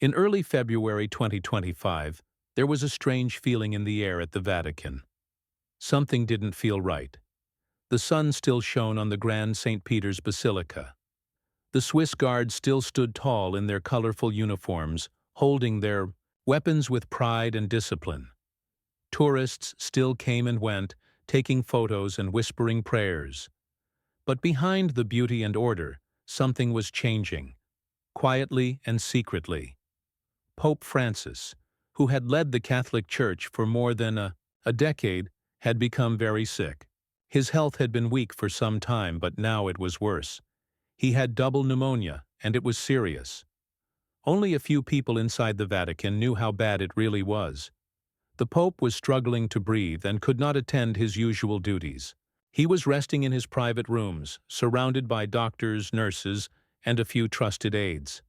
In early February 2025, there was a strange feeling in the air at the Vatican. Something didn't feel right. The sun still shone on the Grand St. Peter's Basilica. The Swiss Guards still stood tall in their colorful uniforms, holding their weapons with pride and discipline. Tourists still came and went, taking photos and whispering prayers. But behind the beauty and order, something was changing, quietly and secretly. Pope Francis, who had led the Catholic Church for more than a decade, had become very sick. His health had been weak for some time, but now it was worse. He had double pneumonia, and it was serious. Only a few people inside the Vatican knew how bad it really was. The Pope was struggling to breathe and could not attend his usual duties. He was resting in his private rooms, surrounded by doctors, nurses, and a few trusted aides.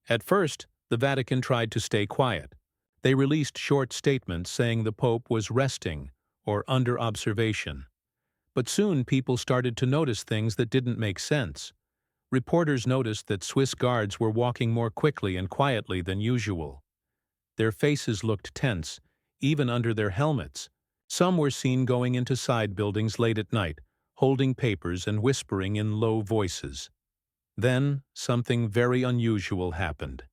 At first, the Vatican tried to stay quiet. They released short statements saying the Pope was resting or under observation. But soon people started to notice things that didn't make sense. Reporters noticed that Swiss guards were walking more quickly and quietly than usual. Their faces looked tense, even under their helmets. Some were seen going into side buildings late at night, holding papers and whispering in low voices. Then, something very unusual happened.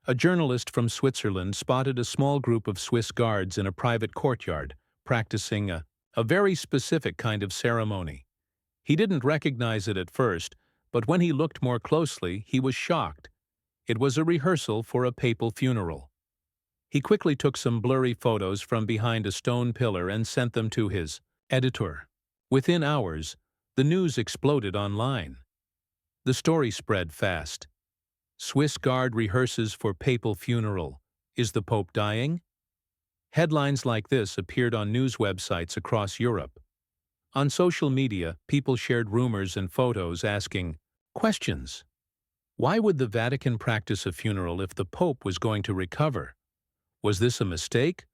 A journalist from Switzerland spotted a small group of Swiss guards in a private courtyard, practicing a very specific kind of ceremony. He didn't recognize it at first, but when he looked more closely, he was shocked. It was a rehearsal for a papal funeral. He quickly took some blurry photos from behind a stone pillar and sent them to his editor. Within hours, the news exploded online. The story spread fast. Swiss Guard rehearses for papal funeral. Is the Pope dying? Headlines like this appeared on news websites across Europe. On social media, people shared rumors and photos asking questions. Why would the Vatican practice a funeral if the Pope was going to recover? Was this a mistake,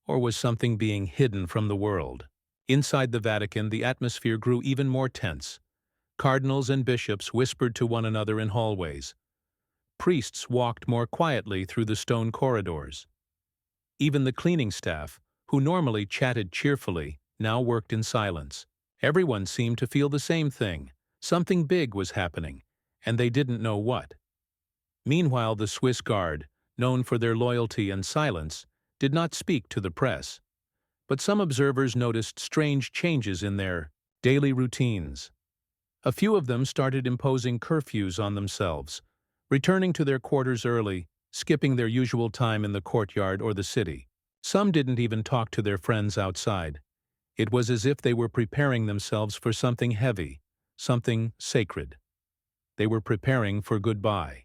or was something being hidden from the world? Inside the Vatican, the atmosphere grew even more tense. Cardinals and bishops whispered to one another in hallways. Priests walked more quietly through the stone corridors. Even the cleaning staff, who normally chatted cheerfully, now worked in silence. Everyone seemed to feel the same thing. Something big was happening, and they didn't know what. Meanwhile, the Swiss Guard, known for their loyalty and silence, did not speak to the press. But some observers noticed strange changes in their daily routines. A few of them started imposing curfews on themselves, returning to their quarters early, skipping their usual time in the courtyard or the city. Some didn't even talk to their friends outside. It was as if they were preparing themselves for something heavy, something sacred. They were preparing for goodbye.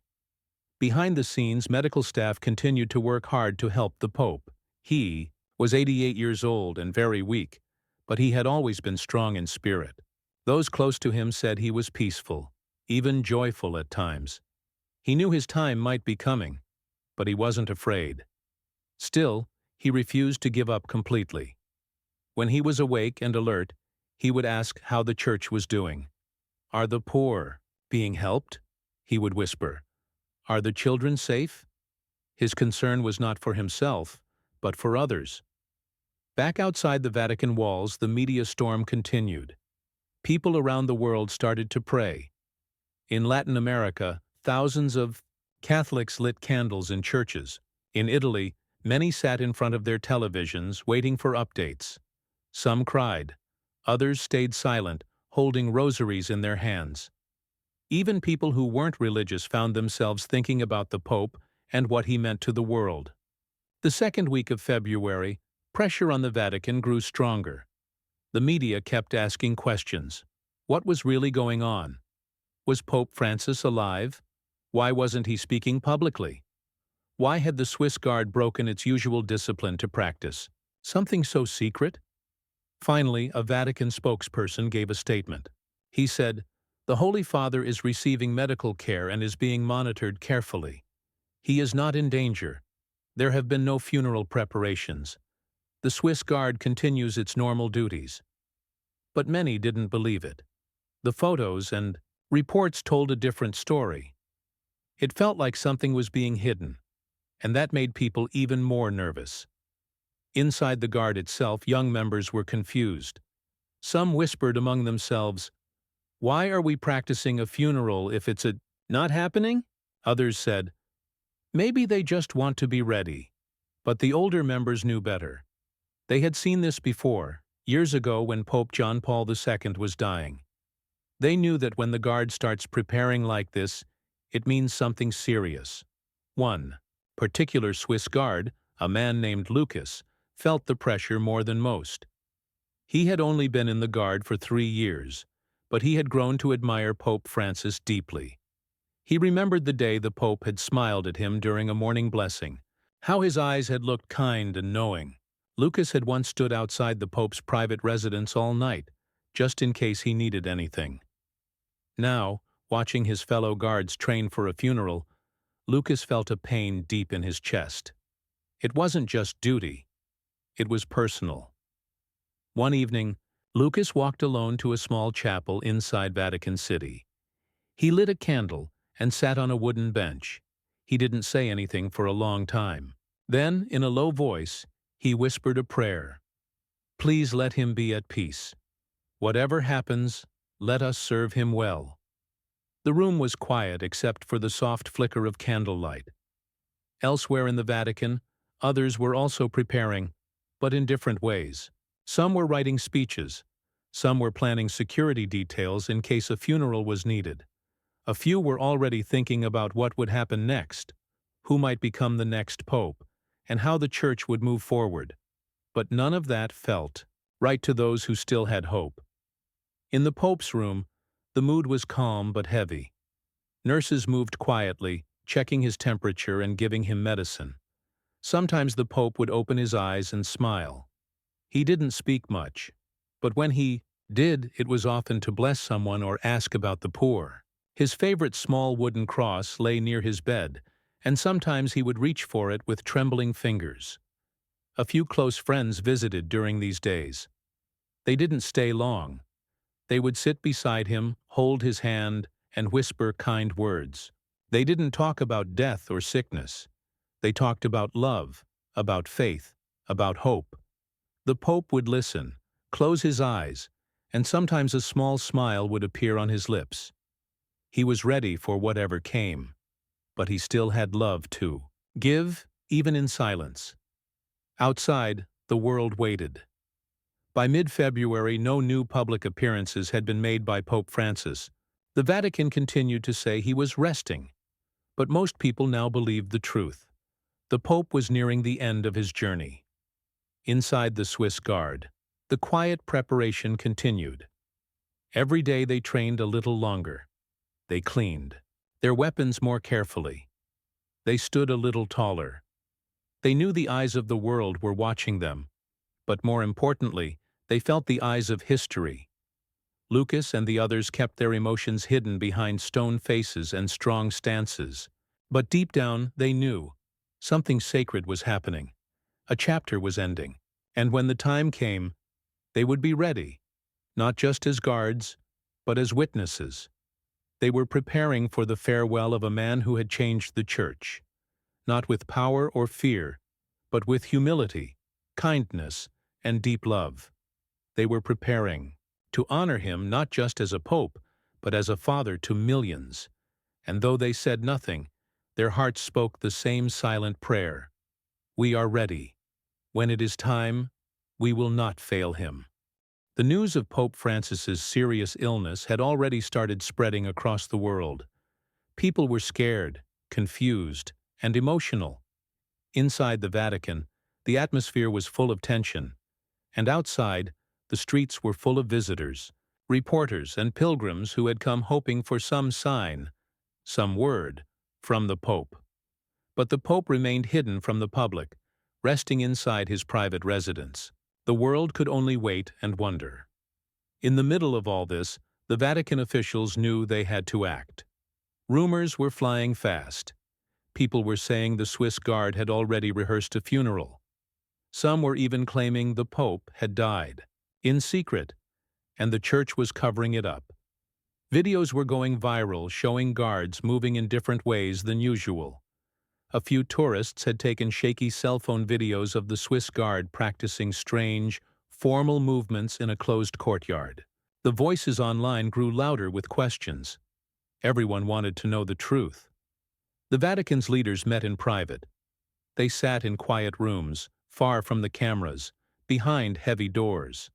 Behind the scenes, medical staff continued to work hard to help the Pope. He was 88 years old and very weak, but he had always been strong in spirit. Those close to him said he was peaceful, even joyful at times. He knew his time might be coming, but he wasn't afraid. Still, he refused to give up completely. When he was awake and alert, he would ask how the church was doing. "Are the poor being helped?" he would whisper. "Are the children safe?" His concern was not for himself, but for others. Back outside the Vatican walls, the media storm continued. People around the world started to pray. In Latin America, thousands of Catholics lit candles in churches. In Italy, many sat in front of their televisions, waiting for updates. Some cried. Others stayed silent, holding rosaries in their hands. Even people who weren't religious found themselves thinking about the Pope and what he meant to the world. The second week of February, pressure on the Vatican grew stronger. The media kept asking questions. What was really going on? Was Pope Francis alive? Why wasn't he speaking publicly? Why had the Swiss Guard broken its usual discipline to practice something so secret? Finally, a Vatican spokesperson gave a statement. He said, "The Holy Father is receiving medical care and is being monitored carefully. He is not in danger. There have been no funeral preparations. The Swiss Guard continues its normal duties." But many didn't believe it. The photos and reports told a different story. It felt like something was being hidden, and that made people even more nervous. Inside the guard itself, young members were confused. Some whispered among themselves, "Why are we practicing a funeral if it's not happening?" Others said, "Maybe they just want to be ready." But the older members knew better. They had seen this before, years ago when Pope John Paul II was dying. They knew that when the guard starts preparing like this, it means something serious. One particular Swiss guard, a man named Lucas, felt the pressure more than most. He had only been in the guard for 3 years, but he had grown to admire Pope Francis deeply. He remembered the day the Pope had smiled at him during a morning blessing, how his eyes had looked kind and knowing. Lucas had once stood outside the Pope's private residence all night, just in case he needed anything. Now, watching his fellow guards train for a funeral, Lucas felt a pain deep in his chest. It wasn't just duty. It was personal. One evening, Lucas walked alone to a small chapel inside Vatican City. He lit a candle and sat on a wooden bench. He didn't say anything for a long time. Then, in a low voice, he whispered a prayer. "Please let him be at peace. Whatever happens, let us serve him well." The room was quiet except for the soft flicker of candlelight. Elsewhere in the Vatican, others were also preparing, but in different ways. Some were writing speeches. Some were planning security details in case a funeral was needed. A few were already thinking about what would happen next, who might become the next pope, and how the church would move forward. But none of that felt right to those who still had hope. In the Pope's room, the mood was calm but heavy. Nurses moved quietly, checking his temperature and giving him medicine. Sometimes the Pope would open his eyes and smile. He didn't speak much, but when he did, it was often to bless someone or ask about the poor. His favorite small wooden cross lay near his bed, and sometimes he would reach for it with trembling fingers. A few close friends visited during these days. They didn't stay long. They would sit beside him, hold his hand, and whisper kind words. They didn't talk about death or sickness. They talked about love, about faith, about hope. The Pope would listen, close his eyes, and sometimes a small smile would appear on his lips. He was ready for whatever came, but he still had love to give, even in silence. Outside, the world waited. By mid-February, no new public appearances had been made by Pope Francis. The Vatican continued to say he was resting, but most people now believed the truth. The Pope was nearing the end of his journey. Inside the Swiss Guard, the quiet preparation continued. Every day they trained a little longer. They cleaned their weapons more carefully. They stood a little taller. They knew the eyes of the world were watching them, but more importantly, they felt the eyes of history. Lucas and the others kept their emotions hidden behind stone faces and strong stances. But deep down, they knew something sacred was happening. A chapter was ending. And when the time came, they would be ready, not just as guards, but as witnesses. They were preparing for the farewell of a man who had changed the church, not with power or fear, but with humility, kindness, and deep love. They were preparing to honor him not just as a pope, but as a father to millions. And though they said nothing, their hearts spoke the same silent prayer. We are ready. When it is time, we will not fail him. The news of Pope Francis's serious illness had already started spreading across the world. People were scared, confused, and emotional. Inside the Vatican, the atmosphere was full of tension, and outside, the streets were full of visitors, reporters, and pilgrims who had come hoping for some sign, some word, from the Pope. But the Pope remained hidden from the public, resting inside his private residence. The world could only wait and wonder. In the middle of all this, the Vatican officials knew they had to act. Rumors were flying fast. People were saying the Swiss Guard had already rehearsed a funeral. Some were even claiming the Pope had died, in secret, and the church was covering it up. Videos were going viral showing guards moving in different ways than usual. A few tourists had taken shaky cell phone videos of the Swiss Guard practicing strange, formal movements in a closed courtyard. The voices online grew louder with questions. Everyone wanted to know the truth. The Vatican's leaders met in private. They sat in quiet rooms, far from the cameras, behind heavy doors.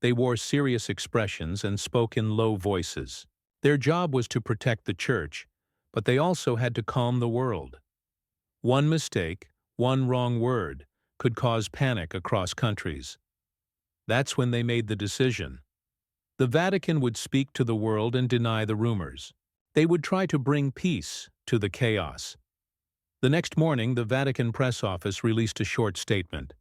They wore serious expressions and spoke in low voices. Their job was to protect the Church, but they also had to calm the world. One mistake, one wrong word, could cause panic across countries. That's when they made the decision. The Vatican would speak to the world and deny the rumors. They would try to bring peace to the chaos. The next morning, the Vatican press office released a short statement.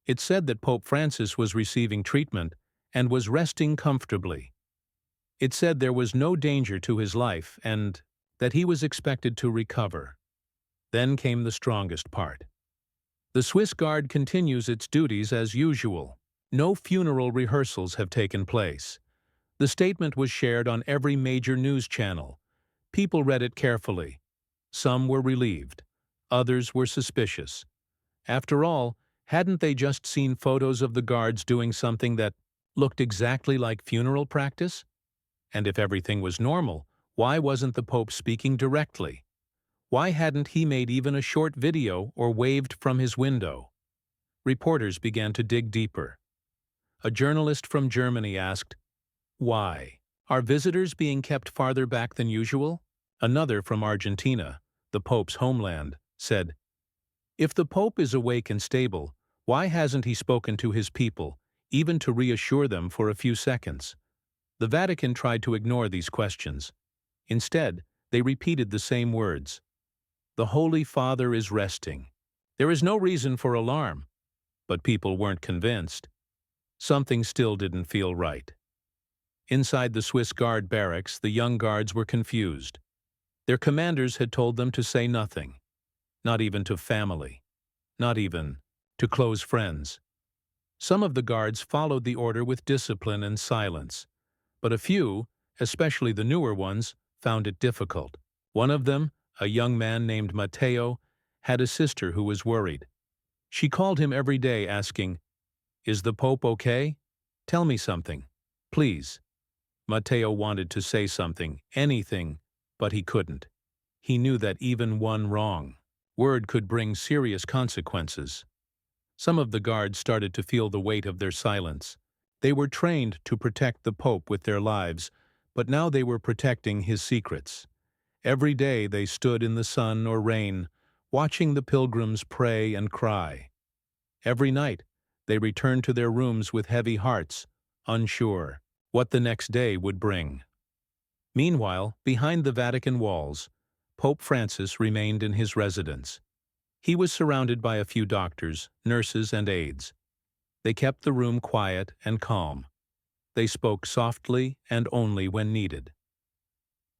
It said that Pope Francis was receiving treatment and was resting comfortably. It said there was no danger to his life and that he was expected to recover. Then came the strongest part. The Swiss Guard continues its duties as usual. No funeral rehearsals have taken place. The statement was shared on every major news channel. People read it carefully. Some were relieved. Others were suspicious. After all, hadn't they just seen photos of the guards doing something that looked exactly like funeral practice? And if everything was normal, why wasn't the Pope speaking directly? Why hadn't he made even a short video or waved from his window? Reporters began to dig deeper. A journalist from Germany asked, "Why? Are visitors being kept farther back than usual?" Another from Argentina, the Pope's homeland, said, "If the Pope is awake and stable, why hasn't he spoken to his people, even to reassure them for a few seconds?" The Vatican tried to ignore these questions. Instead, they repeated the same words. "The Holy Father is resting. There is no reason for alarm." But people weren't convinced. Something still didn't feel right. Inside the Swiss Guard barracks, the young guards were confused. Their commanders had told them to say nothing, not even to family, not even to close friends. Some of the guards followed the order with discipline and silence, but a few, especially the newer ones, found it difficult. One of them, a young man named Matteo, had a sister who was worried. She called him every day asking, "Is the Pope okay? Tell me something, please." Matteo wanted to say something, anything, but he couldn't. He knew that even one wrong word could bring serious consequences. Some of the guards started to feel the weight of their silence. They were trained to protect the Pope with their lives, but now they were protecting his secrets. Every day they stood in the sun or rain, watching the pilgrims pray and cry. Every night they returned to their rooms with heavy hearts, unsure what the next day would bring. Meanwhile, behind the Vatican walls, Pope Francis remained in his residence. He was surrounded by a few doctors, nurses, and aides. They kept the room quiet and calm. They spoke softly and only when needed.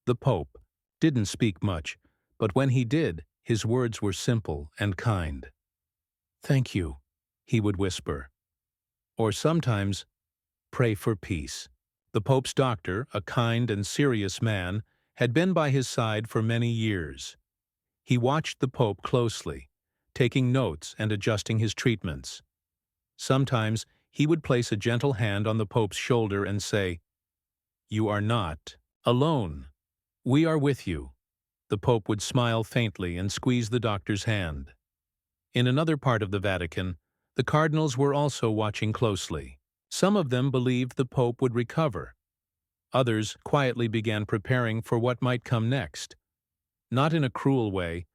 The Pope didn't speak much, but when he did, his words were simple and kind. "Thank you," he would whisper. Or sometimes, "Pray for peace." The Pope's doctor, a kind and serious man, had been by his side for many years. He watched the Pope closely, taking notes and adjusting his treatments. Sometimes he would place a gentle hand on the Pope's shoulder and say, "You are not alone. We are with you." The Pope would smile faintly and squeeze the doctor's hand. In another part of the Vatican, the cardinals were also watching closely. Some of them believed the Pope would recover. Others quietly began preparing for what might come next. Not in a cruel way,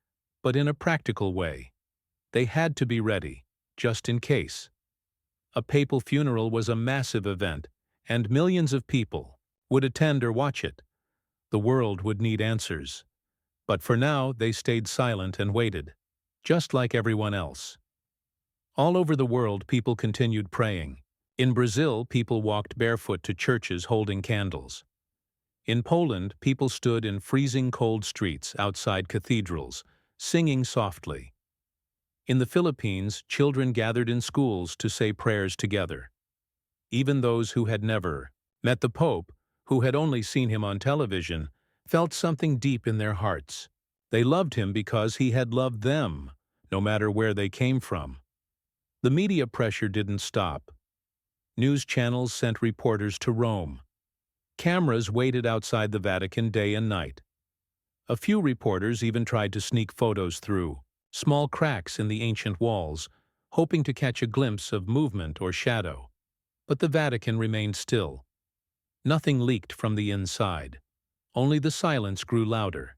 but in a practical way. They had to be ready, just in case. A papal funeral was a massive event, and millions of people would attend or watch it. The world would need answers. But for now, they stayed silent and waited, just like everyone else. All over the world, people continued praying. In Brazil, people walked barefoot to churches holding candles. In Poland, people stood in freezing cold streets outside cathedrals, singing softly. In the Philippines, children gathered in schools to say prayers together. Even those who had never met the Pope, who had only seen him on television, felt something deep in their hearts. They loved him because he had loved them, no matter where they came from. The media pressure didn't stop. News channels sent reporters to Rome. Cameras waited outside the Vatican day and night. A few reporters even tried to sneak photos through small cracks in the ancient walls, hoping to catch a glimpse of movement or shadow. But the Vatican remained still. Nothing leaked from the inside. Only the silence grew louder.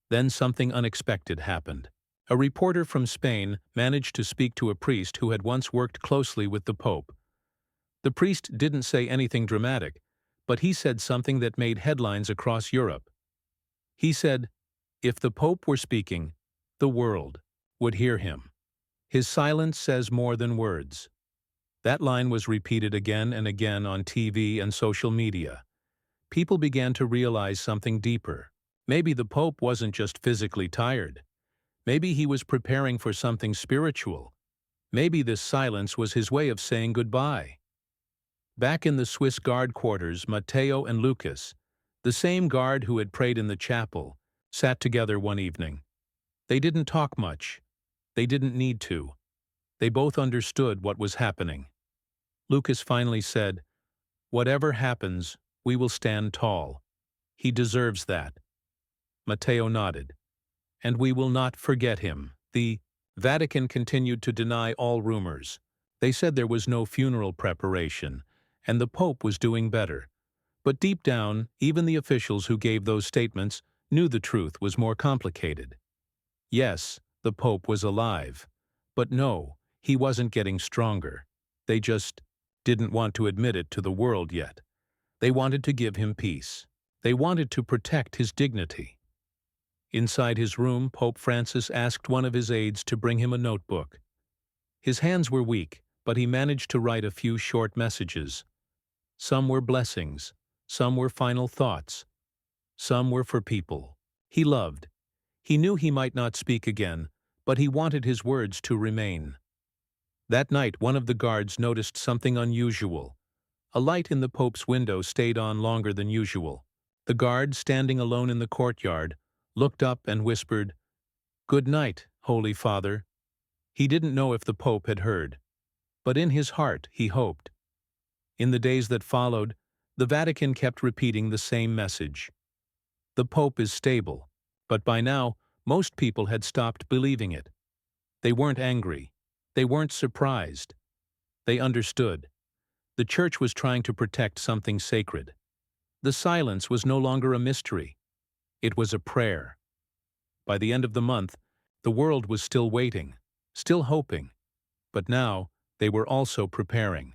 Then something unexpected happened. A reporter from Spain managed to speak to a priest who had once worked closely with the Pope. The priest didn't say anything dramatic, but he said something that made headlines across Europe. He said, "If the Pope were speaking, the world would hear him. His silence says more than words." That line was repeated again and again on TV and social media. People began to realize something deeper. Maybe the Pope wasn't just physically tired. Maybe he was preparing for something spiritual. Maybe this silence was his way of saying goodbye. Back in the Swiss guard quarters, Matteo and Lucas, the same guard who had prayed in the chapel, sat together one evening. They didn't talk much. They didn't need to. They both understood what was happening. Lucas finally said, "Whatever happens, we will stand tall. He deserves that." Matteo nodded. "And we will not forget him." The Vatican continued to deny all rumors. They said there was no funeral preparation, and the Pope was doing better. But deep down, even the officials who gave those statements knew the truth was more complicated. Yes, the Pope was alive. But no, he wasn't getting stronger. They just didn't want to admit it to the world yet. They wanted to give him peace. They wanted to protect his dignity. Inside his room, Pope Francis asked one of his aides to bring him a notebook. His hands were weak, but he managed to write a few short messages. Some were blessings, some were final thoughts, some were for people he loved. He knew he might not speak again, but he wanted his words to remain. That night, one of the guards noticed something unusual. A light in the Pope's window stayed on longer than usual. The guard, standing alone in the courtyard, looked up and whispered, "Good night, Holy Father." He didn't know if the Pope had heard, but in his heart he hoped. In the days that followed, the Vatican kept repeating the same message. The Pope is stable, but by now, most people had stopped believing it. They weren't angry. They weren't surprised. They understood. The Church was trying to protect something sacred. The silence was no longer a mystery. It was a prayer. By the end of the month, the world was still waiting, still hoping. But now, they were also preparing.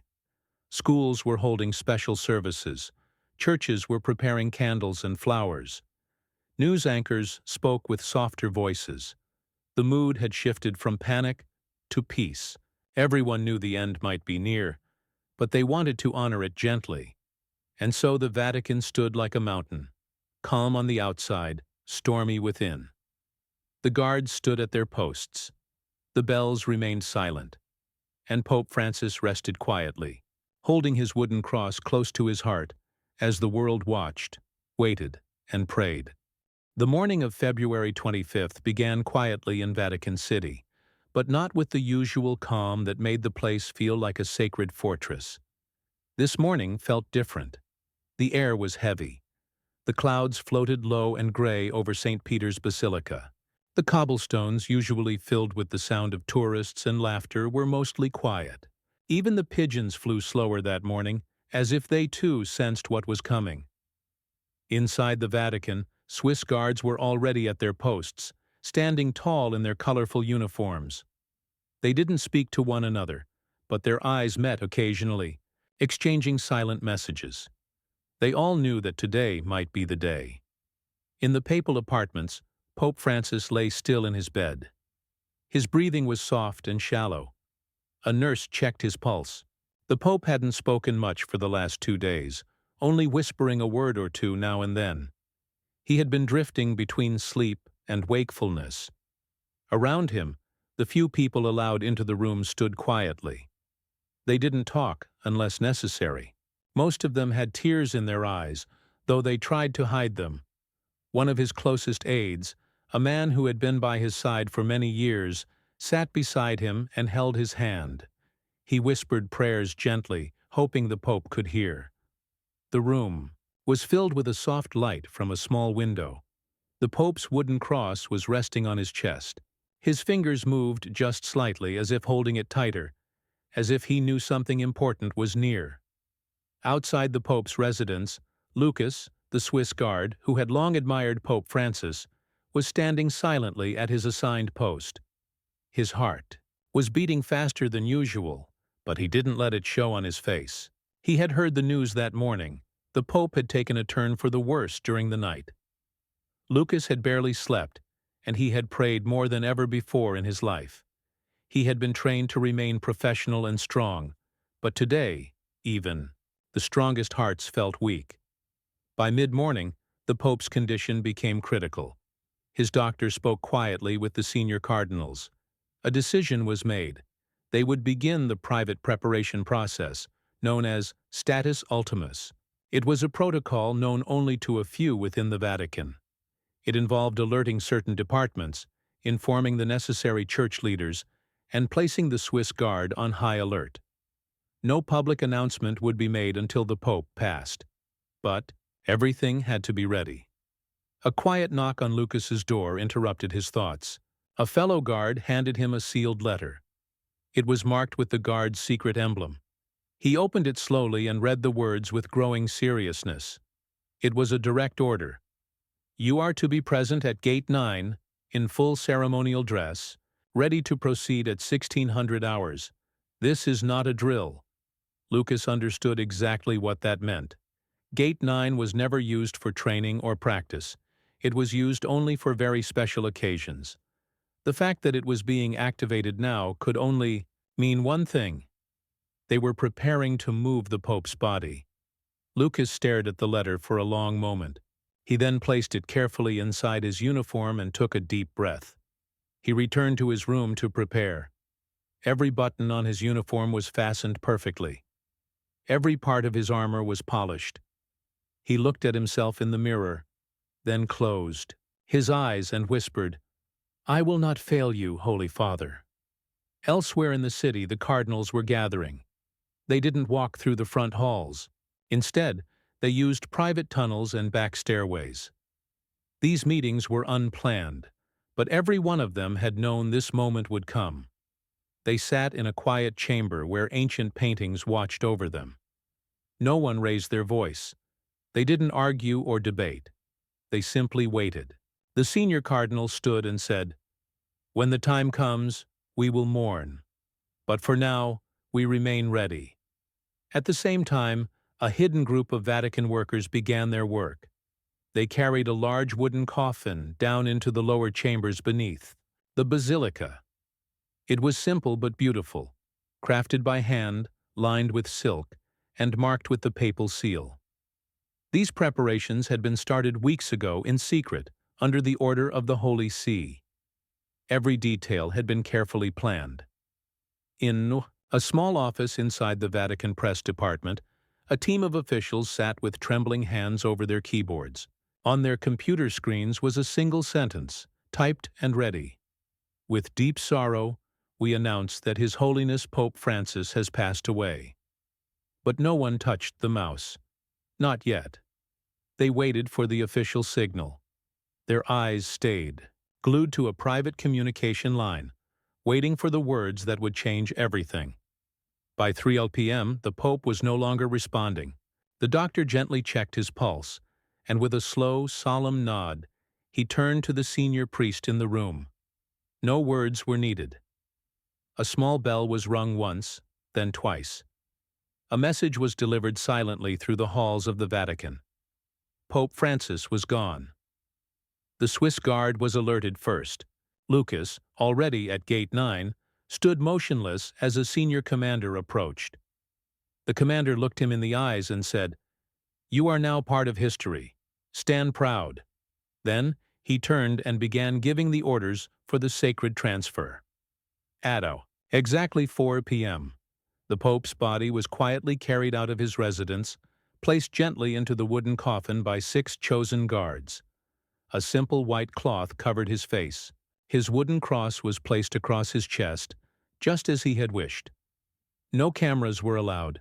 Schools were holding special services. Churches were preparing candles and flowers. News anchors spoke with softer voices. The mood had shifted from panic to peace. Everyone knew the end might be near, but they wanted to honor it gently. And so the Vatican stood like a mountain, calm on the outside, stormy within. The guards stood at their posts. The bells remained silent, and Pope Francis rested quietly, holding his wooden cross close to his heart as the world watched, waited, and prayed. The morning of February 25th began quietly in Vatican City, but not with the usual calm that made the place feel like a sacred fortress. This morning felt different. The air was heavy. The clouds floated low and gray over St. Peter's Basilica. The cobblestones, usually filled with the sound of tourists and laughter, were mostly quiet. Even the pigeons flew slower that morning, as if they too sensed what was coming. Inside the Vatican, Swiss guards were already at their posts, standing tall in their colorful uniforms. They didn't speak to one another, but their eyes met occasionally, exchanging silent messages. They all knew that today might be the day. In the papal apartments, Pope Francis lay still in his bed. His breathing was soft and shallow. A nurse checked his pulse. The Pope hadn't spoken much for the last 2 days, only whispering a word or two now and then. He had been drifting between sleep and wakefulness. Around him, the few people allowed into the room stood quietly. They didn't talk unless necessary. Most of them had tears in their eyes, though they tried to hide them. One of his closest aides, A man who had been by his side for many years sat beside him and held his hand. He whispered prayers gently, hoping the Pope could hear. The room was filled with a soft light from a small window. The Pope's wooden cross was resting on his chest. His fingers moved just slightly, as if holding it tighter, as if he knew something important was near. Outside the Pope's residence, Lucas, the Swiss guard, who had long admired Pope Francis, was standing silently at his assigned post. His heart was beating faster than usual, but he didn't let it show on his face. He had heard the news that morning. The Pope had taken a turn for the worse during the night. Lucas had barely slept, and he had prayed more than ever before in his life. He had been trained to remain professional and strong, but today, even, the strongest hearts felt weak. By mid-morning, the Pope's condition became critical. His doctor spoke quietly with the senior cardinals. A decision was made. They would begin the private preparation process, known as status ultimus. It was a protocol known only to a few within the Vatican. It involved alerting certain departments, informing the necessary church leaders, and placing the Swiss Guard on high alert. No public announcement would be made until the Pope passed. But everything had to be ready. A quiet knock on Lucas's door interrupted his thoughts. A fellow guard handed him a sealed letter. It was marked with the guard's secret emblem. He opened it slowly and read the words with growing seriousness. It was a direct order. You are to be present at Gate 9, in full ceremonial dress, ready to proceed at 1600 hours. This is not a drill. Lucas understood exactly what that meant. Gate 9 was never used for training or practice. It was used only for very special occasions. The fact that it was being activated now could only mean one thing. They were preparing to move the Pope's body. Lucas stared at the letter for a long moment. He then placed it carefully inside his uniform and took a deep breath. He returned to his room to prepare. Every button on his uniform was fastened perfectly. Every part of his armor was polished. He looked at himself in the mirror, then closed his eyes and whispered, "I will not fail you, Holy Father." Elsewhere in the city, the cardinals were gathering. They didn't walk through the front halls. Instead, they used private tunnels and back stairways. These meetings were unplanned, but every one of them had known this moment would come. They sat in a quiet chamber where ancient paintings watched over them. No one raised their voice. They didn't argue or debate. They simply waited. The senior cardinal stood and said, "When the time comes, we will mourn. But for now, we remain ready." At the same time, a hidden group of Vatican workers began their work. They carried a large wooden coffin down into the lower chambers beneath, the basilica. It was simple but beautiful, crafted by hand, lined with silk, and marked with the papal seal. These preparations had been started weeks ago in secret, under the order of the Holy See. Every detail had been carefully planned. In a small office inside the Vatican press department, a team of officials sat with trembling hands over their keyboards. On their computer screens was a single sentence, typed and ready. "With deep sorrow, we announce that His Holiness Pope Francis has passed away." But no one touched the mouse. Not yet. They waited for the official signal. Their eyes stayed, glued to a private communication line, waiting for the words that would change everything. By 3 p.m., the Pope was no longer responding. The doctor gently checked his pulse, and with a slow, solemn nod, he turned to the senior priest in the room. No words were needed. A small bell was rung once, then twice. A message was delivered silently through the halls of the Vatican. Pope Francis was gone. The Swiss Guard was alerted first. Lucas, already at Gate 9, stood motionless as a senior commander approached. The commander looked him in the eyes and said, "You are now part of history. Stand proud." Then he turned and began giving the orders for the sacred transfer. At exactly 4 p.m., the Pope's body was quietly carried out of his residence, placed gently into the wooden coffin by 6 chosen guards. A simple white cloth covered his face. His wooden cross was placed across his chest, just as he had wished. No cameras were allowed.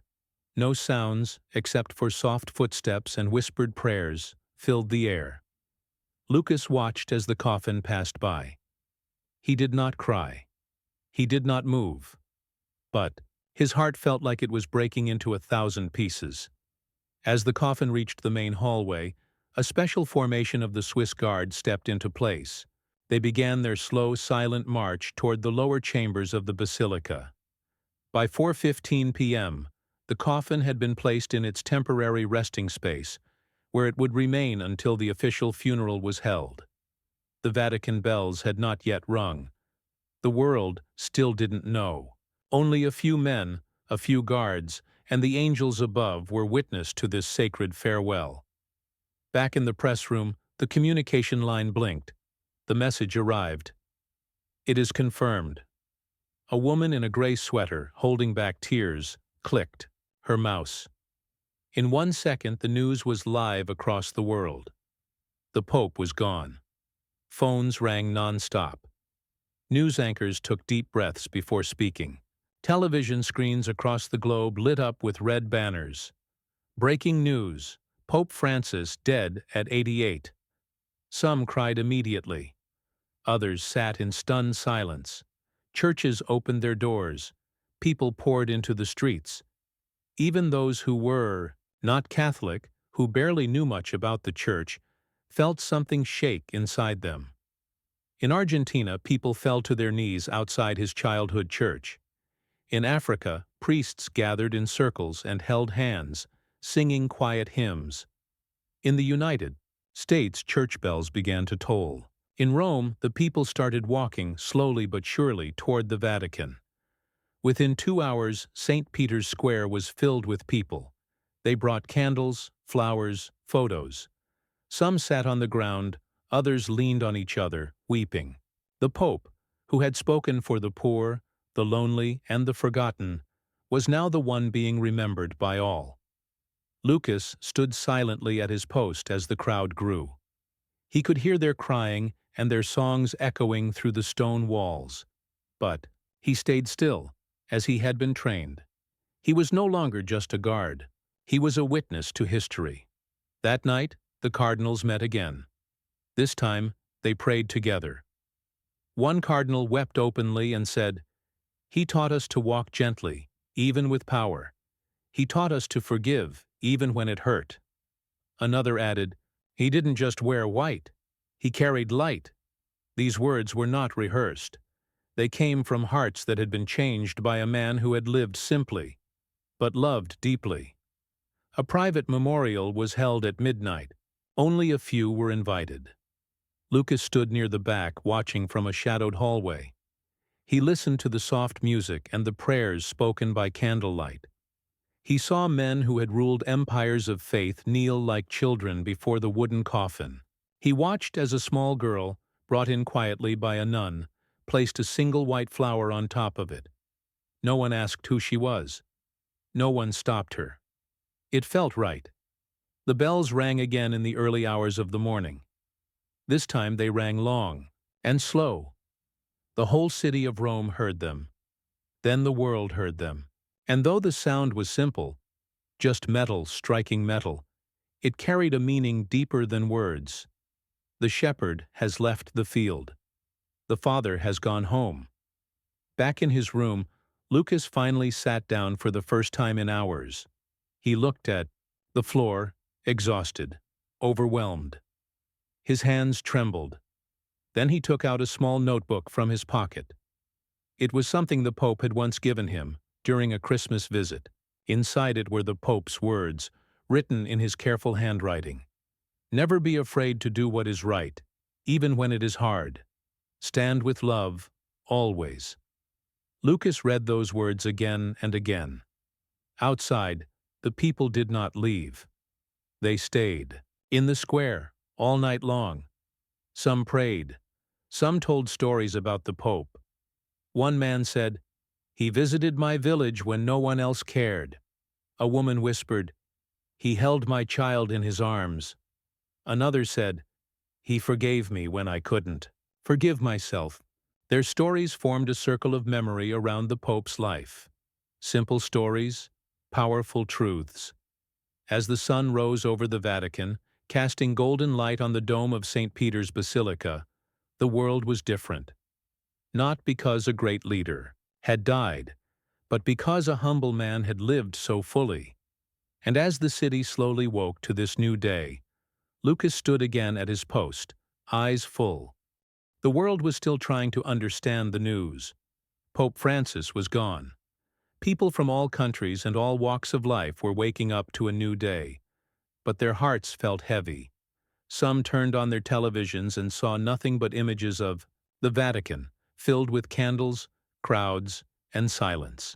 No sounds, except for soft footsteps and whispered prayers, filled the air. Lucas watched as the coffin passed by. He did not cry. He did not move. But his heart felt like it was breaking into 1,000 pieces. As the coffin reached the main hallway, a special formation of the Swiss Guard stepped into place. They began their slow, silent march toward the lower chambers of the basilica. By 4:15 p.m., the coffin had been placed in its temporary resting space, where it would remain until the official funeral was held. The Vatican bells had not yet rung. The world still didn't know. Only a few men, a few guards, and the angels above were witness to this sacred farewell. Back in the press room, the communication line blinked. The message arrived. It is confirmed. A woman in a gray sweater, holding back tears, clicked her mouse. In 1 second, the news was live across the world. The Pope was gone. Phones rang non-stop. News anchors took deep breaths before speaking. Television screens across the globe lit up with red banners. Breaking news: Pope Francis dead at 88. Some cried immediately. Others sat in stunned silence. Churches opened their doors. People poured into the streets. Even those who were not Catholic, who barely knew much about the Church, felt something shake inside them. In Argentina, people fell to their knees outside his childhood church. In Africa, priests gathered in circles and held hands, singing quiet hymns. In the United States, church bells began to toll. In Rome, the people started walking, slowly but surely, toward the Vatican. Within 2 hours, St. Peter's Square was filled with people. They brought candles, flowers, photos. Some sat on the ground, others leaned on each other, weeping. The Pope, who had spoken for the poor, the lonely, and the forgotten, was now the one being remembered by all. Lucas stood silently at his post as the crowd grew. He could hear their crying and their songs echoing through the stone walls. But he stayed still, as he had been trained. He was no longer just a guard. He was a witness to history. That night, the cardinals met again. This time, they prayed together. One cardinal wept openly and said, "He taught us to walk gently, even with power. He taught us to forgive, even when it hurt." Another added, "He didn't just wear white. He carried light." These words were not rehearsed. They came from hearts that had been changed by a man who had lived simply, but loved deeply. A private memorial was held at midnight. Only a few were invited. Lucas stood near the back, watching from a shadowed hallway. He listened to the soft music and the prayers spoken by candlelight. He saw men who had ruled empires of faith kneel like children before the wooden coffin. He watched as a small girl, brought in quietly by a nun, placed a single white flower on top of it. No one asked who she was. No one stopped her. It felt right. The bells rang again in the early hours of the morning. This time they rang long and slow. The whole city of Rome heard them. Then the world heard them. And though the sound was simple, just metal striking metal, it carried a meaning deeper than words. The shepherd has left the field. The father has gone home. Back in his room, Lucas finally sat down for the first time in hours. He looked at the floor, exhausted, overwhelmed. His hands trembled. Then he took out a small notebook from his pocket. It was something the Pope had once given him during a Christmas visit. Inside it were the Pope's words, written in his careful handwriting. "Never be afraid to do what is right, even when it is hard. Stand with love, always." Lucas read those words again and again. Outside, the people did not leave. They stayed. In the square, all night long. Some prayed. Some told stories about the Pope. One man said, "He visited my village when no one else cared." A woman whispered, "He held my child in his arms." Another said, He forgave me when I couldn't. Forgive myself. Their stories formed a circle of memory around the Pope's life. Simple stories, powerful truths. As the sun rose over the Vatican, casting golden light on the dome of St. Peter's Basilica, the world was different. Not because a great leader had died, but because a humble man had lived so fully. And as the city slowly woke to this new day, Lucas stood again at his post, eyes full. The world was still trying to understand the news. Pope Francis was gone. People from all countries and all walks of life were waking up to a new day, but their hearts felt heavy. Some turned on their televisions and saw nothing but images of the Vatican, filled with candles, crowds, and silence.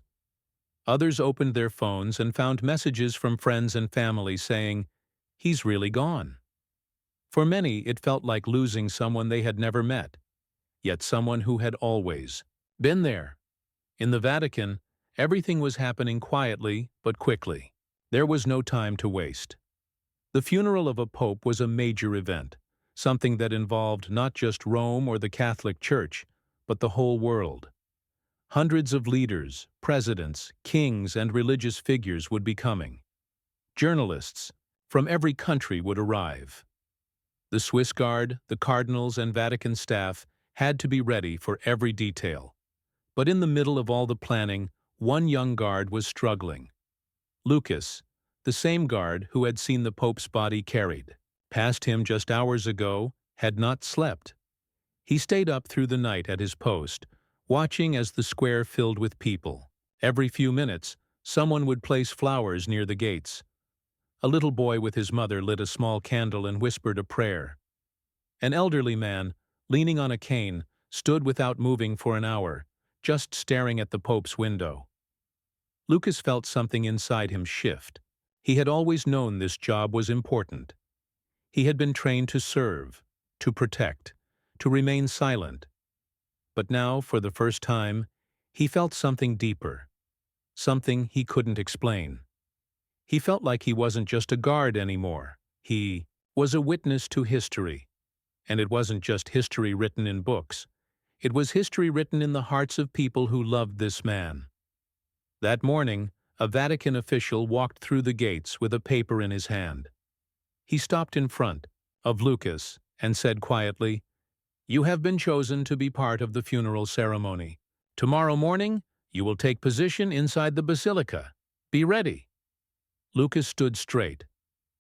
Others opened their phones and found messages from friends and family saying, "He's really gone." For many, it felt like losing someone they had never met, yet someone who had always been there. In the Vatican, everything was happening quietly but quickly. There was no time to waste. The funeral of a pope was a major event, something that involved not just Rome or the Catholic Church, but the whole world. Hundreds of leaders, presidents, kings, and religious figures would be coming. Journalists from every country would arrive. The Swiss Guard, the cardinals, and Vatican staff had to be ready for every detail. But in the middle of all the planning, one young guard was struggling. Lucas, the same guard who had seen the Pope's body carried past him just hours ago, had not slept. He stayed up through the night at his post, watching as the square filled with people. Every few minutes, someone would place flowers near the gates. A little boy with his mother lit a small candle and whispered a prayer. An elderly man, leaning on a cane, stood without moving for an hour, just staring at the Pope's window. Lucas felt something inside him shift. He had always known this job was important. He had been trained to serve, to protect, to remain silent. But now, for the first time, he felt something deeper, something he couldn't explain. He felt like he wasn't just a guard anymore. He was a witness to history. And it wasn't just history written in books. It was history written in the hearts of people who loved this man. That morning, a Vatican official walked through the gates with a paper in his hand. He stopped in front of Lucas and said quietly, "You have been chosen to be part of the funeral ceremony. Tomorrow morning, you will take position inside the basilica. Be ready." Lucas stood straight,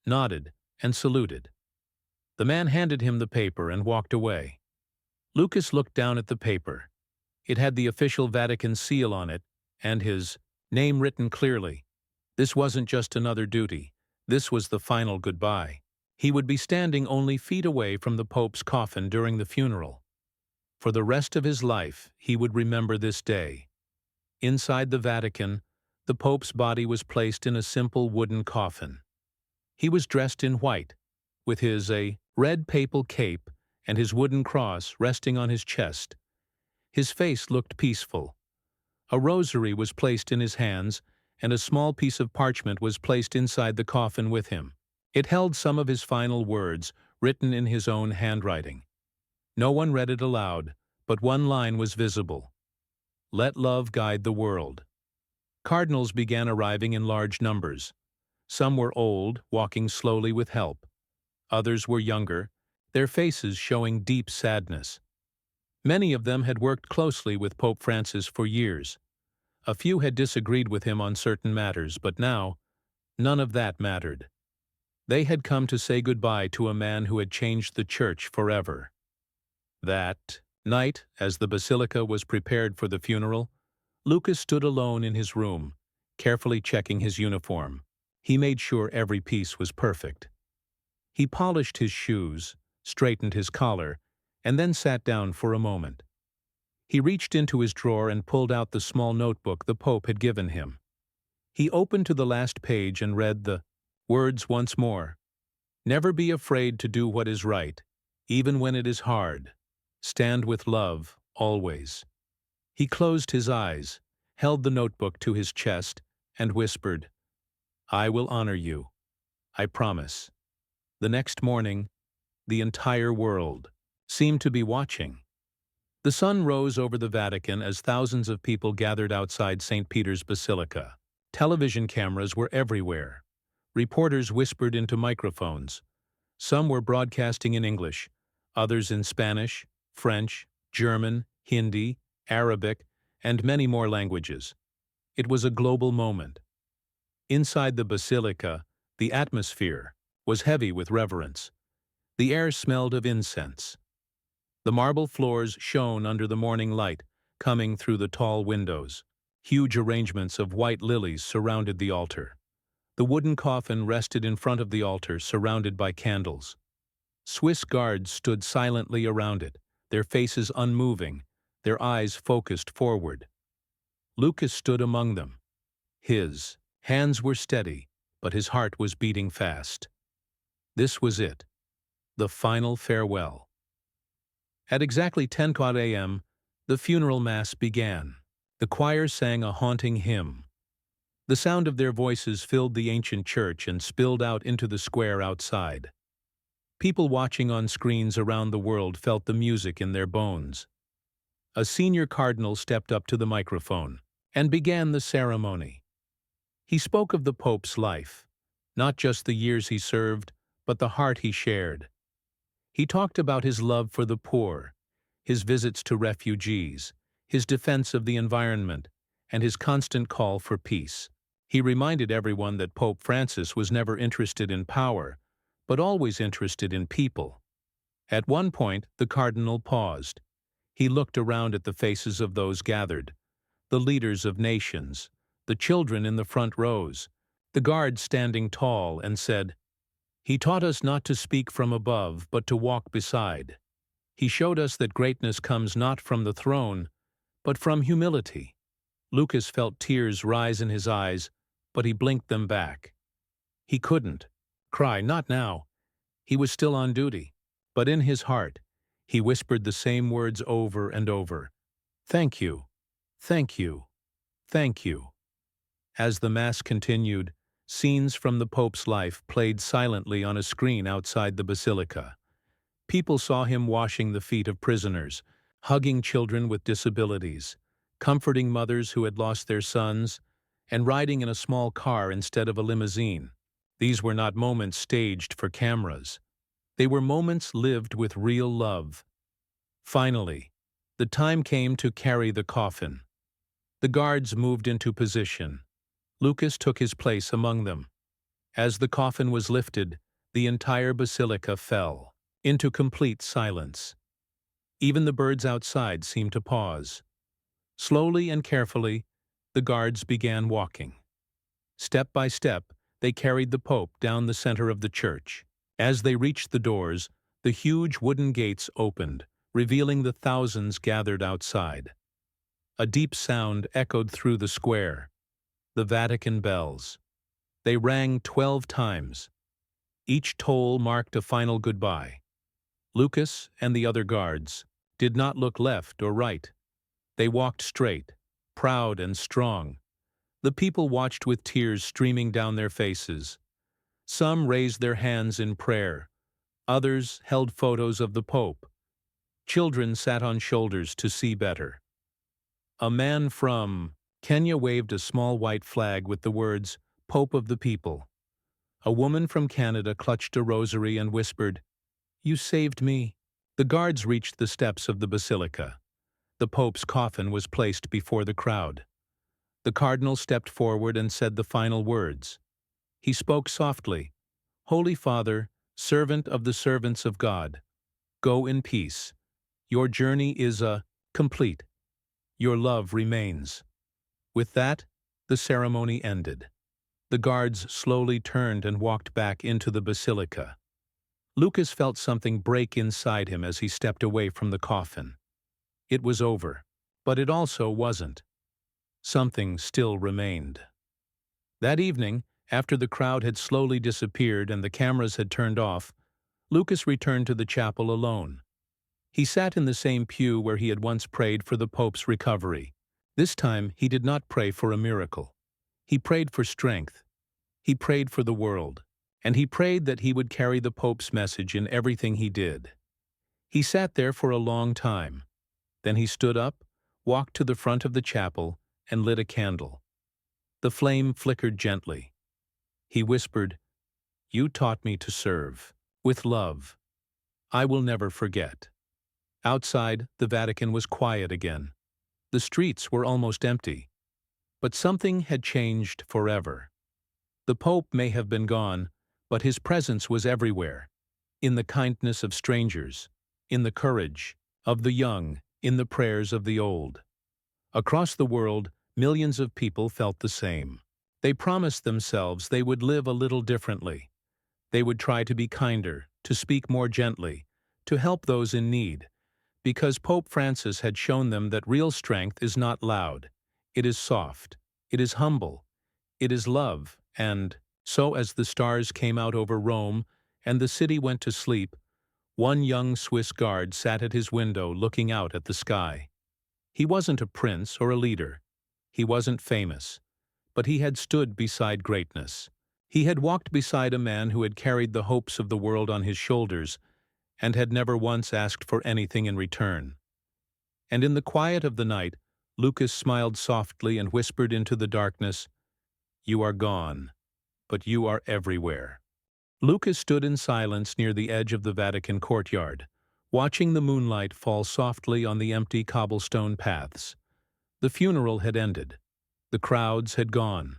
nodded, and saluted. The man handed him the paper and walked away. Lucas looked down at the paper. It had the official Vatican seal on it, and his name written clearly. This wasn't just another duty. This was the final goodbye. He would be standing only feet away from the Pope's coffin during the funeral. For the rest of his life, he would remember this day. Inside the Vatican, the Pope's body was placed in a simple wooden coffin. He was dressed in white, with his red papal cape and his wooden cross resting on his chest. His face looked peaceful. A rosary was placed in his hands, and a small piece of parchment was placed inside the coffin with him. It held some of his final words, written in his own handwriting. No one read it aloud, but one line was visible. "Let love guide the world." Cardinals began arriving in large numbers. Some were old, walking slowly with help. Others were younger, their faces showing deep sadness. Many of them had worked closely with Pope Francis for years. A few had disagreed with him on certain matters, but now, none of that mattered. They had come to say goodbye to a man who had changed the Church forever. That night, as the basilica was prepared for the funeral, Lucas stood alone in his room, carefully checking his uniform. He made sure every piece was perfect. He polished his shoes, straightened his collar, and then sat down for a moment. He reached into his drawer and pulled out the small notebook the Pope had given him. He opened to the last page and read the words once more. "Never be afraid to do what is right, even when it is hard. Stand with love, always." He closed his eyes, held the notebook to his chest, and whispered, "I will honor you. I promise." The next morning, the entire world, seemed to be watching. The sun rose over the Vatican as thousands of people gathered outside St. Peter's Basilica. Television cameras were everywhere. Reporters whispered into microphones. Some were broadcasting in English, others in Spanish, French, German, Hindi, Arabic, and many more languages. It was a global moment. Inside the basilica, the atmosphere was heavy with reverence. The air smelled of incense. The marble floors shone under the morning light, coming through the tall windows. Huge arrangements of white lilies surrounded the altar. The wooden coffin rested in front of the altar, surrounded by candles. Swiss guards stood silently around it, their faces unmoving, their eyes focused forward. Lucas stood among them. His hands were steady, but his heart was beating fast. This was it, the final farewell. At exactly 10:00 a.m., the funeral mass began. The choir sang a haunting hymn. The sound of their voices filled the ancient church and spilled out into the square outside. People watching on screens around the world felt the music in their bones. A senior cardinal stepped up to the microphone and began the ceremony. He spoke of the Pope's life, not just the years he served, but the heart he shared. He talked about his love for the poor, his visits to refugees, his defense of the environment, and his constant call for peace. He reminded everyone that Pope Francis was never interested in power, but always interested in people. At one point, the cardinal paused. He looked around at the faces of those gathered, the leaders of nations, the children in the front rows, the guards standing tall, and said, "He taught us not to speak from above, but to walk beside. He showed us that greatness comes not from the throne, but from humility." Lucas felt tears rise in his eyes, but he blinked them back. He couldn't cry, not now. He was still on duty. But in his heart, he whispered the same words over and over. "Thank you, thank you, thank you." As the Mass continued, scenes from the Pope's life played silently on a screen outside the basilica. People saw him washing the feet of prisoners, hugging children with disabilities, comforting mothers who had lost their sons, and riding in a small car instead of a limousine. These were not moments staged for cameras. They were moments lived with real love. Finally, the time came to carry the coffin. The guards moved into position. Lucas took his place among them. As the coffin was lifted, the entire basilica fell into complete silence. Even the birds outside seemed to pause. Slowly and carefully, the guards began walking. Step by step, they carried the Pope down the center of the church. As they reached the doors, the huge wooden gates opened, revealing the thousands gathered outside. A deep sound echoed through the square. The Vatican bells. They rang 12 times. Each toll marked a final goodbye. Lucas and the other guards did not look left or right. They walked straight, proud and strong. The people watched with tears streaming down their faces. Some raised their hands in prayer. Others held photos of the Pope. Children sat on shoulders to see better. A man from Kenya waved a small white flag with the words, "Pope of the People." A woman from Canada clutched a rosary and whispered, "You saved me." The guards reached the steps of the basilica. The Pope's coffin was placed before the crowd. The cardinal stepped forward and said the final words. He spoke softly, "Holy Father, servant of the servants of God, go in peace. Your journey is complete. Your love remains." With that, the ceremony ended. The guards slowly turned and walked back into the basilica. Lucas felt something break inside him as he stepped away from the coffin. It was over, but it also wasn't. Something still remained. That evening, after the crowd had slowly disappeared and the cameras had turned off, Lucas returned to the chapel alone. He sat in the same pew where he had once prayed for the Pope's recovery. This time, he did not pray for a miracle. He prayed for strength. He prayed for the world. and he prayed that he would carry the Pope's message in everything he did. He sat there for a long time. Then he stood up, walked to the front of the chapel, and lit a candle. The flame flickered gently. He whispered, "You taught me to serve. With love. I will never forget." Outside, the Vatican was quiet again. The streets were almost empty. But something had changed forever. The Pope may have been gone, but his presence was everywhere. In the kindness of strangers, in the courage of the young, in the prayers of the old. Across the world, millions of people felt the same. They promised themselves they would live a little differently. They would try to be kinder, to speak more gently, to help those in need, because Pope Francis had shown them that real strength is not loud. It is soft. It is humble. It is love. And so as the stars came out over Rome and the city went to sleep, one young Swiss guard sat at his window looking out at the sky. He wasn't a prince or a leader. He wasn't famous. But he had stood beside greatness. He had walked beside a man who had carried the hopes of the world on his shoulders and had never once asked for anything in return. And in the quiet of the night, Lucas smiled softly and whispered into the darkness, "You are gone, but you are everywhere." Lucas stood in silence near the edge of the Vatican courtyard, watching the moonlight fall softly on the empty cobblestone paths. The funeral had ended. The crowds had gone.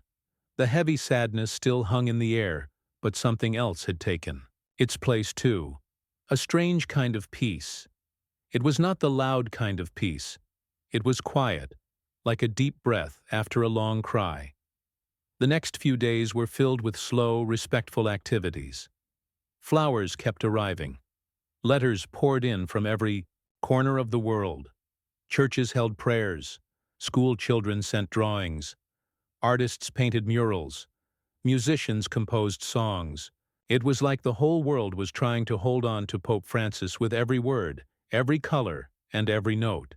The heavy sadness still hung in the air, but something else had taken its place too. A strange kind of peace. It was not the loud kind of peace. It was quiet, like a deep breath after a long cry. The next few days were filled with slow, respectful activities. Flowers kept arriving. Letters poured in from every corner of the world. Churches held prayers. School children sent drawings. Artists painted murals. Musicians composed songs. It was like the whole world was trying to hold on to Pope Francis with every word, every color, and every note.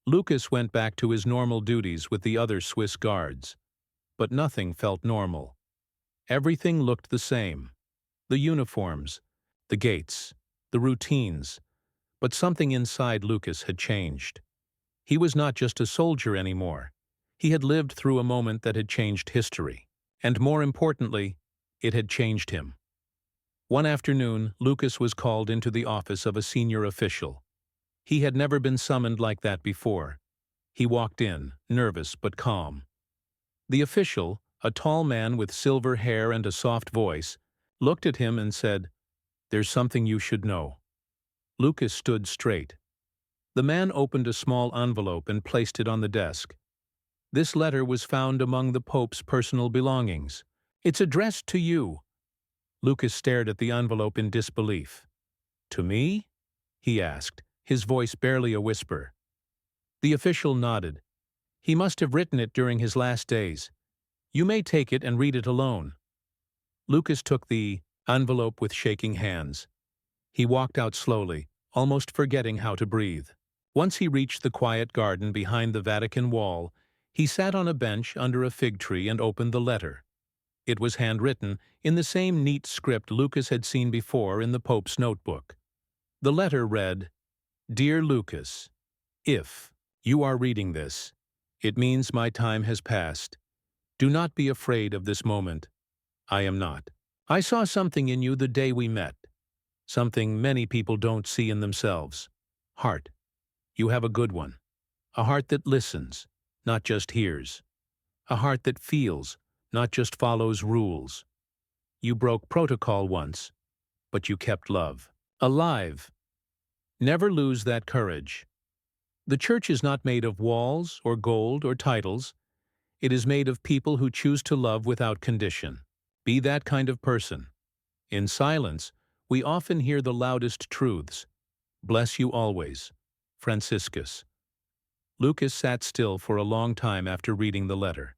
Lucas went back to his normal duties with the other Swiss guards. But nothing felt normal. Everything looked the same. The uniforms, the gates, the routines. But something inside Lucas had changed. He was not just a soldier anymore. He had lived through a moment that had changed history. And more importantly, it had changed him. One afternoon, Lucas was called into the office of a senior official. He had never been summoned like that before. He walked in, nervous but calm. The official, a tall man with silver hair and a soft voice, looked at him and said, "There's something you should know." Lucas stood straight. The man opened a small envelope and placed it on the desk. This letter was found among the Pope's personal belongings. "It's addressed to you." Lucas stared at the envelope in disbelief. "To me?" he asked, his voice barely a whisper. The official nodded. "He must have written it during his last days. You may take it and read it alone." Lucas took the envelope with shaking hands. He walked out slowly, almost forgetting how to breathe. Once he reached the quiet garden behind the Vatican wall, he sat on a bench under a fig tree and opened the letter. It was handwritten in the same neat script Lucas had seen before in the Pope's notebook. The letter read, "Dear Lucas, if you are reading this, it means my time has passed. Do not be afraid of this moment. I am not. I saw something in you the day we met. Something many people don't see in themselves. Heart. You have a good one. A heart that listens, not just hears. A heart that feels, not just follows rules. You broke protocol once, but you kept love alive. Never lose that courage. The church is not made of walls or gold or titles. It is made of people who choose to love without condition. Be that kind of person. In silence, we often hear the loudest truths. Bless you always. Franciscus." Lucas sat still for a long time after reading the letter.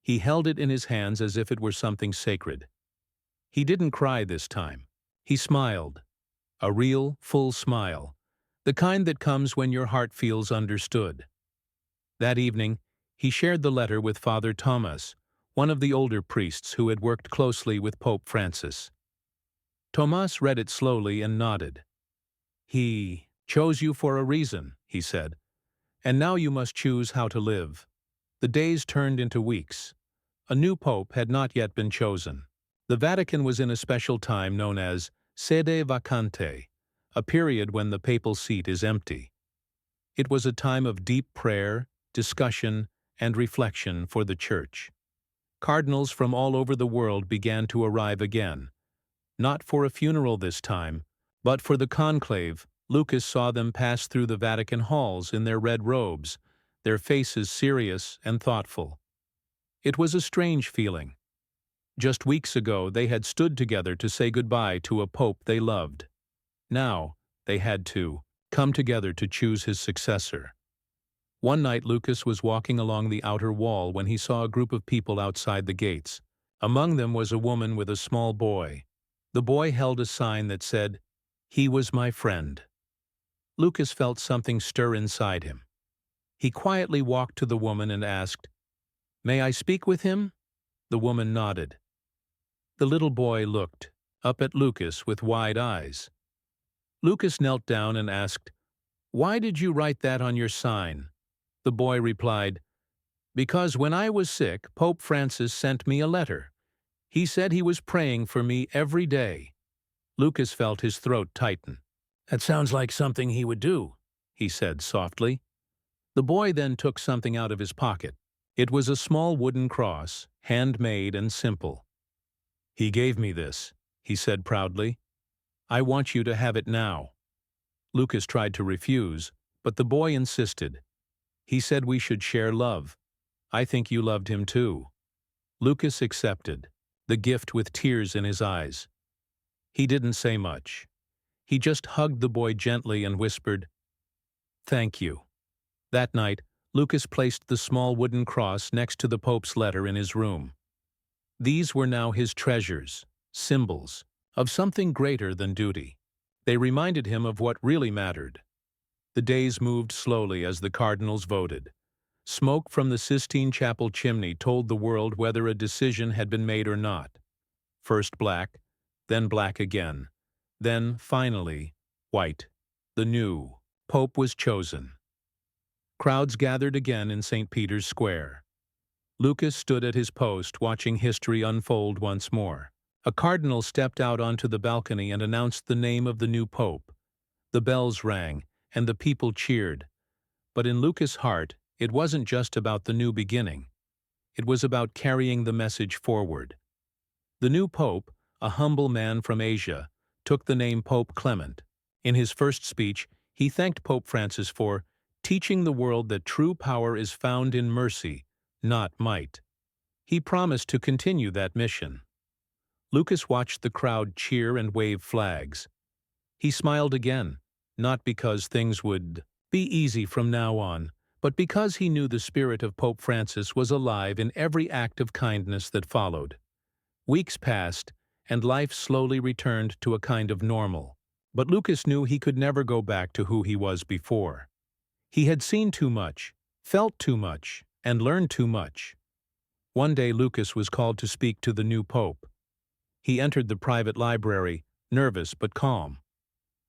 He held it in his hands as if it were something sacred. He didn't cry this time. He smiled. A real, full smile. The kind that comes when your heart feels understood. That evening, he shared the letter with Father Thomas, one of the older priests who had worked closely with Pope Francis. Tomas read it slowly and nodded. "He chose you for a reason," he said, "and now you must choose how to live." The days turned into weeks. A new pope had not yet been chosen. The Vatican was in a special time known as sede vacante, a period when the papal seat is empty. It was a time of deep prayer, discussion, and reflection for the Church. Cardinals from all over the world began to arrive again. Not for a funeral this time, but for the conclave. Lucas saw them pass through the Vatican halls in their red robes, their faces serious and thoughtful. It was a strange feeling. Just weeks ago they had stood together to say goodbye to a pope they loved. Now they had to come together to choose his successor. One night Lucas was walking along the outer wall when he saw a group of people outside the gates. Among them was a woman with a small boy. The boy held a sign that said, "He was my friend." Lucas felt something stir inside him. He quietly walked to the woman and asked, "May I speak with him?" The woman nodded. The little boy looked up at Lucas with wide eyes. Lucas knelt down and asked, "Why did you write that on your sign?" The boy replied, "Because when I was sick, Pope Francis sent me a letter. He said he was praying for me every day." Lucas felt his throat tighten. "That sounds like something he would do," he said softly. The boy then took something out of his pocket. It was a small wooden cross, handmade and simple. "He gave me this," he said proudly. "I want you to have it now." Lucas tried to refuse, but the boy insisted. "He said we should share love. I think you loved him too." Lucas accepted, the gift with tears in his eyes. He didn't say much. He just hugged the boy gently and whispered, "Thank you." That night, Lucas placed the small wooden cross next to the Pope's letter in his room. These were now his treasures, symbols of something greater than duty. They reminded him of what really mattered. The days moved slowly as the cardinals voted. Smoke from the Sistine Chapel chimney told the world whether a decision had been made or not. First black, then black again, then, finally, white. The new Pope was chosen. Crowds gathered again in St. Peter's Square. Lucas stood at his post watching history unfold once more. A cardinal stepped out onto the balcony and announced the name of the new pope. The bells rang, and the people cheered. But in Lucas' heart, it wasn't just about the new beginning. It was about carrying the message forward. The new pope, a humble man from Asia, took the name Pope Clement. In his first speech, he thanked Pope Francis for teaching the world that true power is found in mercy, not might. He promised to continue that mission. Lucas watched the crowd cheer and wave flags. He smiled again, not because things would be easy from now on, but because he knew the spirit of Pope Francis was alive in every act of kindness that followed. Weeks passed, and life slowly returned to a kind of normal. But Lucas knew he could never go back to who he was before. He had seen too much, felt too much, and learned too much. One day Lucas was called to speak to the new pope. He entered the private library, nervous but calm.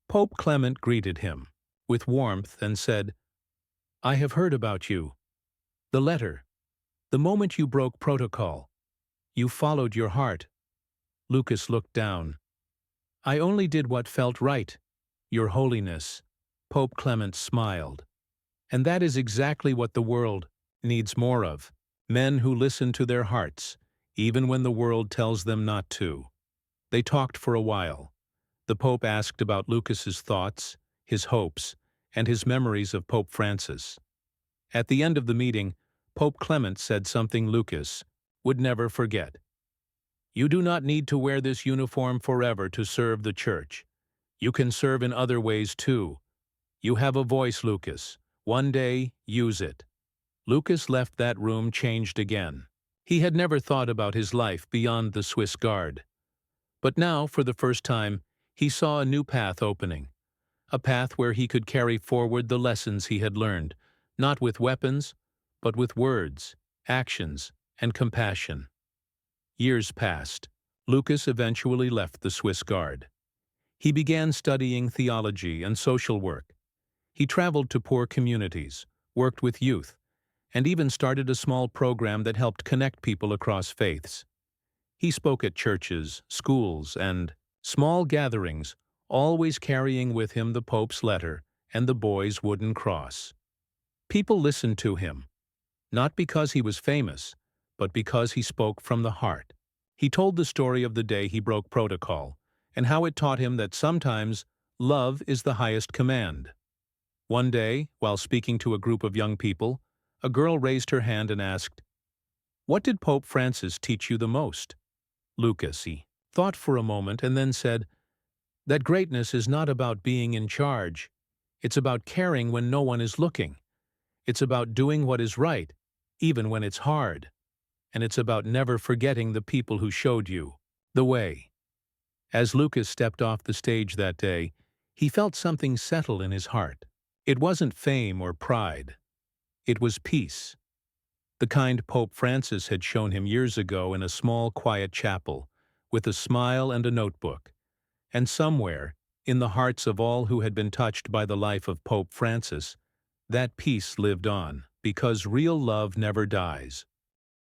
Pope Clement greeted him with warmth and said, "I have heard about you. The letter. The moment you broke protocol. You followed your heart." Lucas looked down. "I only did what felt right, Your Holiness." Pope Clement smiled. "And that is exactly what the world needs more of. Men who listen to their hearts, even when the world tells them not to." They talked for a while. The Pope asked about Lucas's thoughts, his hopes, and his memories of Pope Francis. At the end of the meeting, Pope Clement said something Lucas would never forget. "You do not need to wear this uniform forever to serve the Church. You can serve in other ways too. You have a voice, Lucas. One day, use it." Lucas left that room changed again. He had never thought about his life beyond the Swiss Guard. But now, for the first time, he saw a new path opening. A path where he could carry forward the lessons he had learned, not with weapons, but with words, actions, and compassion. Years passed. Lucas eventually left the Swiss Guard. He began studying theology and social work. He traveled to poor communities, worked with youth, and even started a small program that helped connect people across faiths. He spoke at churches, schools, and small gatherings, always carrying with him the Pope's letter and the boy's wooden cross. People listened to him, not because he was famous, but because he spoke from the heart. He told the story of the day he broke protocol and how it taught him that sometimes love is the highest command. One day, while speaking to a group of young people, a girl raised her hand and asked, "What did Pope Francis teach you the most?" Lucas thought for a moment and then said, "That greatness is not about being in charge. It's about caring when no one is looking. It's about doing what is right, even when it's hard. And it's about never forgetting the people who showed you the way." As Lucas stepped off the stage that day, he felt something settle in his heart. It wasn't fame or pride. It was peace. The kind Pope Francis had shown him years ago in a small, quiet chapel, with a smile and a notebook. And somewhere, in the hearts of all who had been touched by the life of Pope Francis, that peace lived on, because real love never dies.